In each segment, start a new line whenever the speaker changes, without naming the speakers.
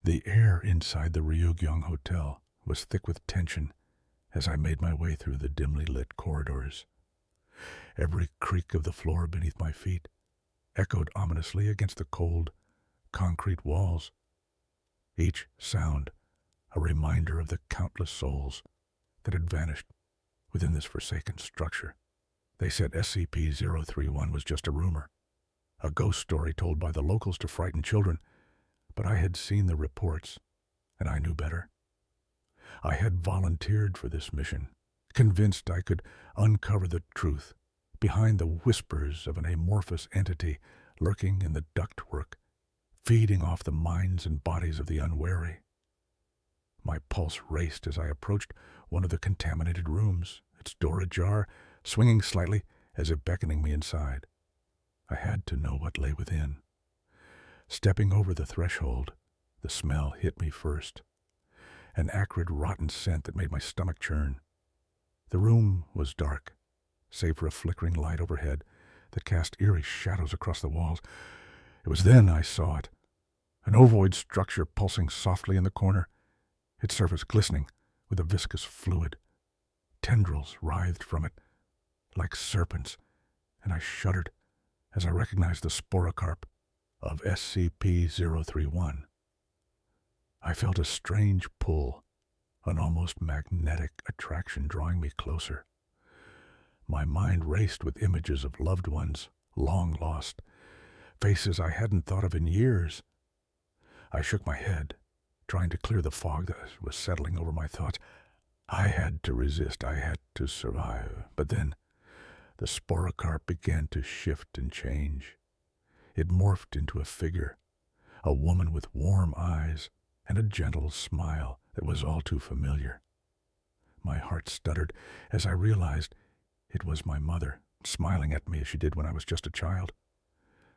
The air inside the Ryugyong Hotel was thick with tension as I made my way through the dimly lit corridors. Every creak of the floor beneath my feet echoed ominously against the cold, concrete walls. Each sound a reminder of the countless souls that had vanished within this forsaken structure. They said SCP-031 was just a rumor, a ghost story told by the locals to frighten children, but I had seen the reports, and I knew better. I had volunteered for this mission, convinced I could uncover the truth behind the whispers of an amorphous entity lurking in the ductwork, feeding off the minds and bodies of the unwary. My pulse raced as I approached one of the contaminated rooms, its door ajar, swinging slightly as if beckoning me inside. I had to know what lay within. Stepping over the threshold, the smell hit me first, an acrid, rotten scent that made my stomach churn. The room was dark, save for a flickering light overhead that cast eerie shadows across the walls. It was then I saw it, an ovoid structure pulsing softly in the corner, its surface glistening with a viscous fluid. Tendrils writhed from it like serpents, and I shuddered as I recognized the sporocarp of SCP-031. I felt a strange pull, an almost magnetic attraction drawing me closer. My mind raced with images of loved ones, long lost, faces I hadn't thought of in years. I shook my head, trying to clear the fog that was settling over my thoughts. I had to resist, I had to survive. But then, the sporocarp began to shift and change. It morphed into a figure, a woman with warm eyes and a gentle smile that was all too familiar. My heart stuttered as I realized it was my mother, smiling at me as she did when I was just a child.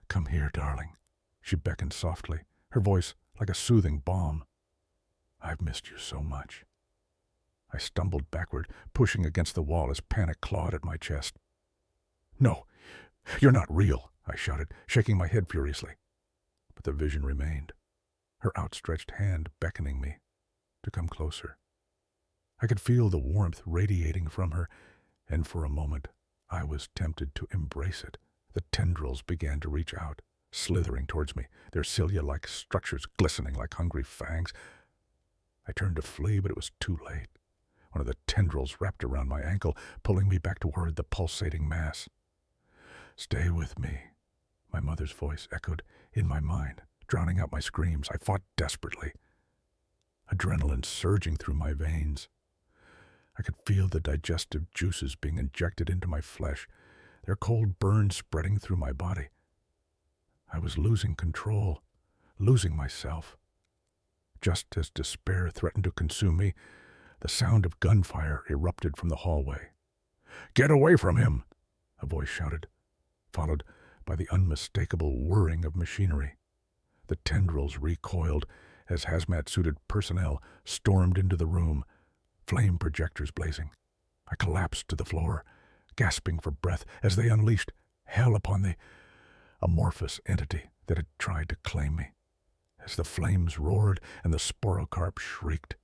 "Come here, darling," she beckoned softly, her voice like a soothing balm. "I've missed you so much." I stumbled backward, pushing against the wall as panic clawed at my chest. "No, you're not real," I shouted, shaking my head furiously. But the vision remained, her outstretched hand beckoning me to come closer. I could feel the warmth radiating from her, and for a moment I was tempted to embrace it. The tendrils began to reach out, slithering towards me, their cilia-like structures glistening like hungry fangs. I turned to flee, but it was too late. One of the tendrils wrapped around my ankle, pulling me back toward the pulsating mass. "Stay with me," my mother's voice echoed in my mind, drowning out my screams. I fought desperately, adrenaline surging through my veins. I could feel the digestive juices being injected into my flesh, their cold burn spreading through my body. I was losing control, losing myself. Just as despair threatened to consume me, the sound of gunfire erupted from the hallway. "Get away from him!" a voice shouted, followed by the unmistakable whirring of machinery. The tendrils recoiled as hazmat-suited personnel stormed into the room, flame projectors blazing. I collapsed to the floor, gasping for breath as they unleashed hell upon the amorphous entity that had tried to claim me. As the flames roared and the sporocarp shrieked,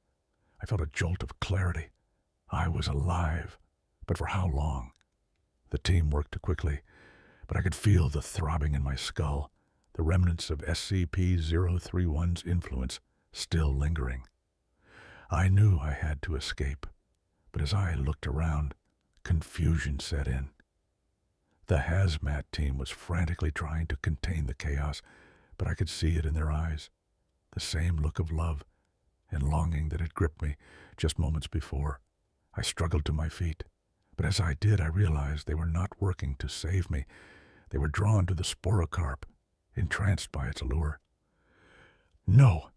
I felt a jolt of clarity. I was alive, but for how long? The team worked quickly, but I could feel the throbbing in my skull, the remnants of SCP-031's influence still lingering. I knew I had to escape, but as I looked around, confusion set in. The hazmat team was frantically trying to contain the chaos, but I could see it in their eyes, the same look of love and longing that had gripped me just moments before. I struggled to my feet, but as I did, I realized they were not working to save me. They were drawn to the sporocarp, entranced by its allure. "No,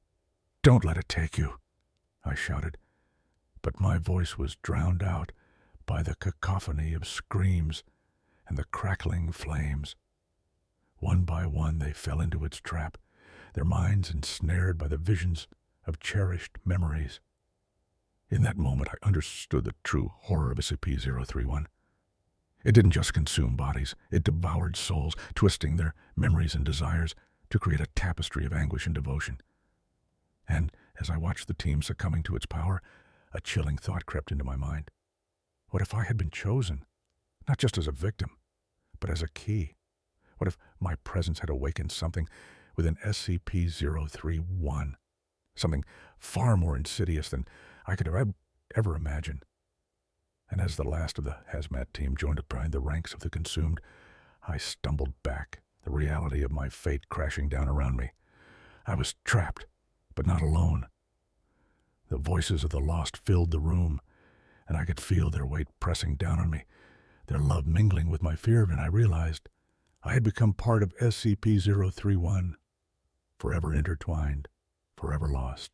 don't let it take you," I shouted, but my voice was drowned out by the cacophony of screams and the crackling flames. One by one they fell into its trap, their minds ensnared by the visions of cherished memories. In that moment, I understood the true horror of SCP-031. It didn't just consume bodies, it devoured souls, twisting their memories and desires to create a tapestry of anguish and devotion. And as I watched the team succumbing to its power, a chilling thought crept into my mind. What if I had been chosen, not just as a victim, but as a key? What if my presence had awakened something within SCP-031, something far more insidious than I could ever imagine? And as the last of the hazmat team joined behind the ranks of the consumed, I stumbled back, the reality of my fate crashing down around me. I was trapped, but not alone. The voices of the lost filled the room, and I could feel their weight pressing down on me, their love mingling with my fear, and I realized I had become part of SCP-031, forever intertwined, forever lost.